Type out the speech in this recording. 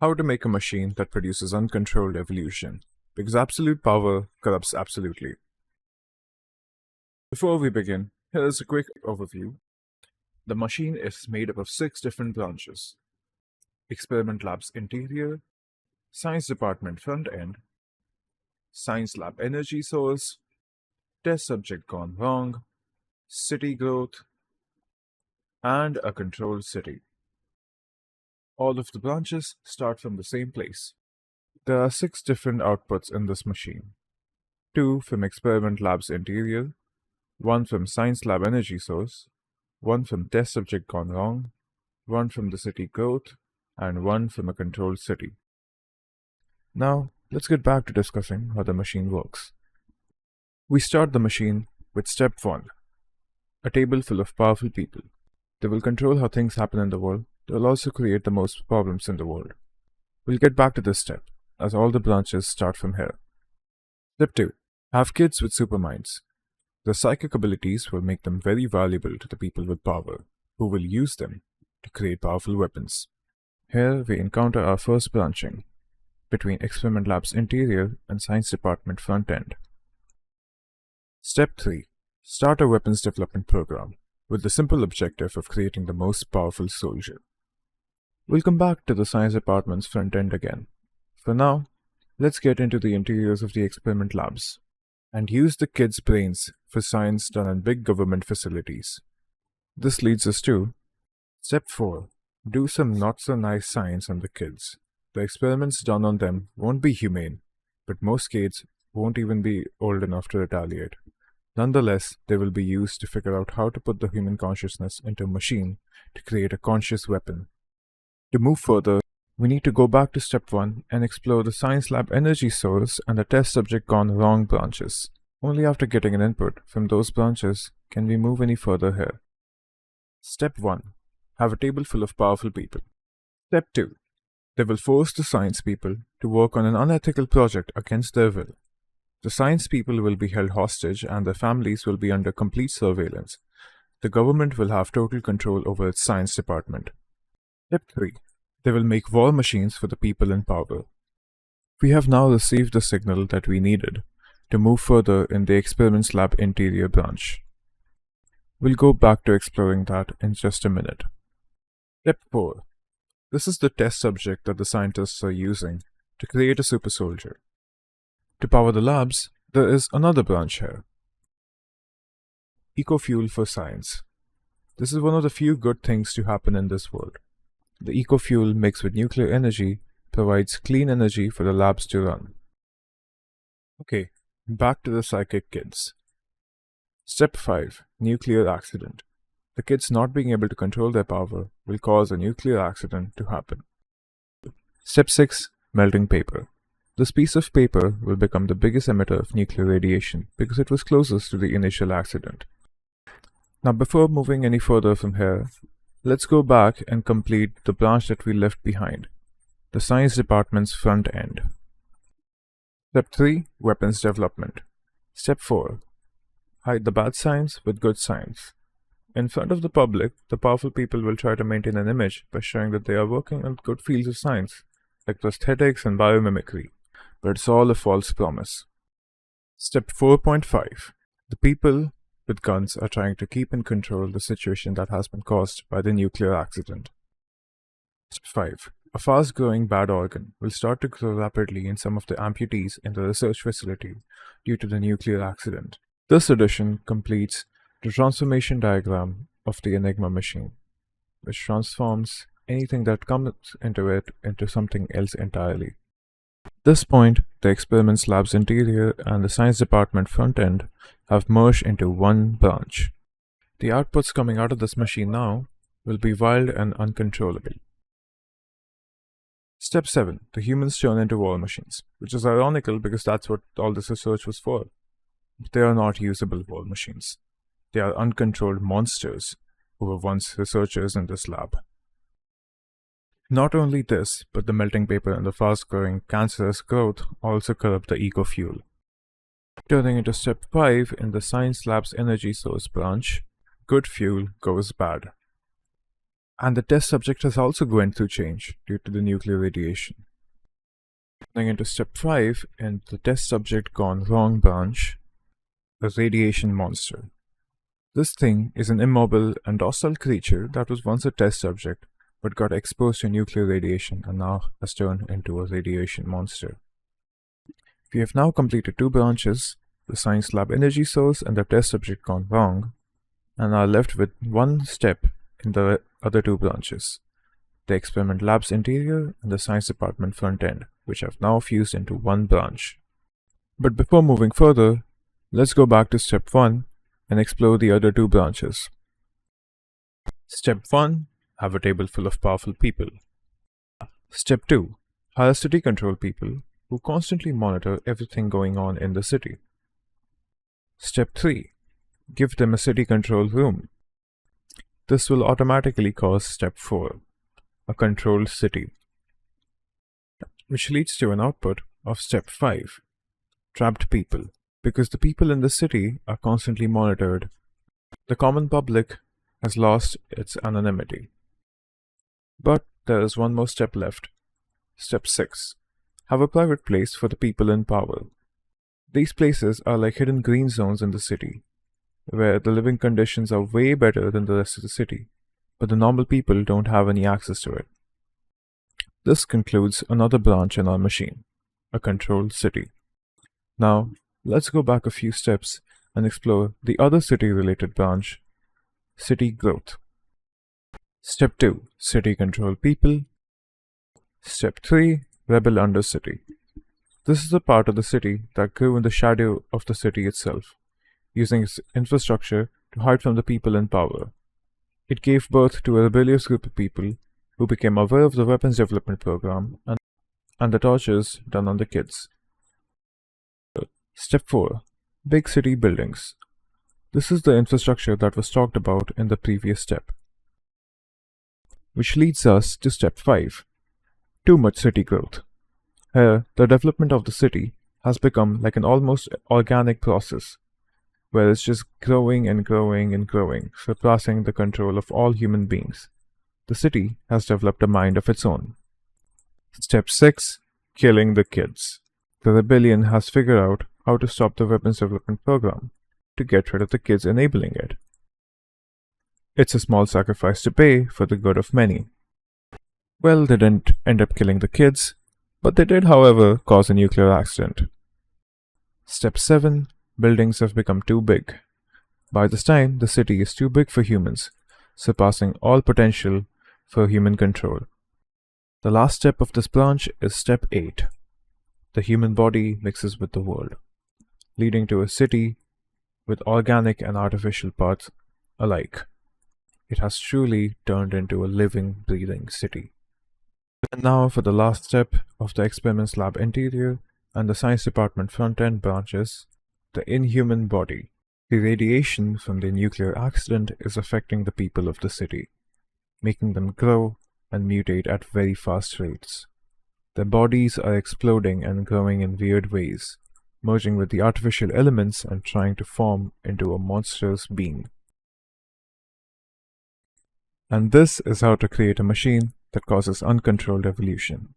How to make a machine that produces uncontrolled evolution, because absolute power corrupts absolutely. Before we begin, here is a quick overview. The machine is made up of 6 different branches: Experiment Lab's interior, Science Department front end, Science Lab energy source, Test subject gone wrong, City growth, and a controlled city. All of the branches start from the same place. There are 6 different outputs in this machine: 2 from Experiment Lab's interior, 1 from Science Lab energy source, 1 from Test subject gone wrong, 1 from the city growth, and 1 from a controlled city. Now, let's get back to discussing how the machine works. We start the machine with step 1, a table full of powerful people. They will control how things happen in the world. They will also create the most problems in the world. We'll get back to this step, as all the branches start from here. Step 2. Have kids with superminds. Their psychic abilities will make them very valuable to the people with power, who will use them to create powerful weapons. Here we encounter our first branching between Experiment Lab's interior and Science Department front end. Step 3. Start a weapons development program with the simple objective of creating the most powerful soldier. We'll come back to the Science Department's front end again. For now, let's get into the interiors of the experiment labs and use the kids' brains for science done in big government facilities. This leads us to Step 4. Do some not so nice science on the kids. The experiments done on them won't be humane, but most kids won't even be old enough to retaliate. Nonetheless, they will be used to figure out how to put the human consciousness into a machine to create a conscious weapon. To move further, we need to go back to step 1 and explore the Science Lab energy source and the test subject gone wrong branches. Only after getting an input from those branches can we move any further here. Step 1. Have a table full of powerful people. Step 2. They will force the science people to work on an unethical project against their will. The science people will be held hostage and their families will be under complete surveillance. The government will have total control over its science department. Step 3. They will make war machines for the people in power. We have now received the signal that we needed to move further in the Experiments Lab interior branch. We'll go back to exploring that in just a minute. Step 4. This is the test subject that the scientists are using to create a super soldier. To power the labs, there is another branch here. Eco-fuel for science. This is one of the few good things to happen in this world. The eco-fuel mixed with nuclear energy provides clean energy for the labs to run. Okay, back to the psychic kids. Step 5. Nuclear accident. The kids not being able to control their power will cause a nuclear accident to happen. Step 6. Melting paper. This piece of paper will become the biggest emitter of nuclear radiation because it was closest to the initial accident. Now, before moving any further from here, let's go back and complete the branch that we left behind, the Science Department's front end. Step 3. Weapons development. Step 4. Hide the bad science with good science. In front of the public, the powerful people will try to maintain an image by showing that they are working on good fields of science, like prosthetics and biomimicry. But it's all a false promise. Step 4.5. The people with guns are trying to keep in control the situation that has been caused by the nuclear accident. Step 5. A fast-growing bad organ will start to grow rapidly in some of the amputees in the research facility due to the nuclear accident. This addition completes the transformation diagram of the Enigma machine, which transforms anything that comes into it into something else entirely. At this point, the Experiments Lab's interior and the Science Department front end have merged into one branch. The outputs coming out of this machine now will be wild and uncontrollable. Step 7. The humans turn into war machines, which is ironical because that's what all this research was for. But they are not usable war machines. They are uncontrolled monsters who were once researchers in this lab. Not only this, but the melting paper and the fast-growing cancerous growth also corrupt the eco-fuel. Turning into step 5 in the Science Lab's energy source branch, good fuel goes bad. And the test subject has also gone through change due to the nuclear radiation. Going into step 5 in the test subject gone wrong branch, a radiation monster. This thing is an immobile and docile creature that was once a test subject but got exposed to nuclear radiation and now has turned into a radiation monster. We have now completed 2 branches, the science lab energy source and the test subject gone wrong, and are left with 1 step in the other 2 branches, the experiment lab's interior and the science department front end, which have now fused into 1 branch. But before moving further, let's go back to step 1 and explore the other 2 branches. Step 1. Have a table full of powerful people. Step 2. Hire city control people who constantly monitor everything going on in the city. Step 3. Give them a city control room. This will automatically cause step 4, a controlled city, which leads to an output of step 5, trapped people. Because the people in the city are constantly monitored, the common public has lost its anonymity. But there is one more step left. Step 6. Have a private place for the people in power. These places are like hidden green zones in the city, where the living conditions are way better than the rest of the city, but the normal people don't have any access to it. This concludes another branch in our machine, a controlled city. Now, let's go back a few steps and explore the other city-related branch, city growth. Step 2. City control people. Step 3. Rebel under city. This is a part of the city that grew in the shadow of the city itself, using its infrastructure to hide from the people in power. It gave birth to a rebellious group of people who became aware of the weapons development program and the tortures done on the kids. Step 4. Big city buildings. This is the infrastructure that was talked about in the previous step, which leads us to step 5. Too much city growth. Here, the development of the city has become like an almost organic process, where it's just growing and growing and growing, surpassing the control of all human beings. The city has developed a mind of its own. Step 6. Killing the kids. The rebellion has figured out how to stop the weapons development program to get rid of the kids enabling it. It's a small sacrifice to pay for the good of many. Well, they didn't end up killing the kids, but they did, however, cause a nuclear accident. Step 7. Buildings have become too big. By this time, the city is too big for humans, surpassing all potential for human control. The last step of this branch is step 8. The human body mixes with the world, leading to a city with organic and artificial parts alike. It has truly turned into a living, breathing city. And now for the last step of the experiments lab interior and the science department front-end branches, the inhuman body. The radiation from the nuclear accident is affecting the people of the city, making them grow and mutate at very fast rates. Their bodies are exploding and growing in weird ways, merging with the artificial elements and trying to form into a monstrous being. And this is how to create a machine that causes uncontrolled evolution.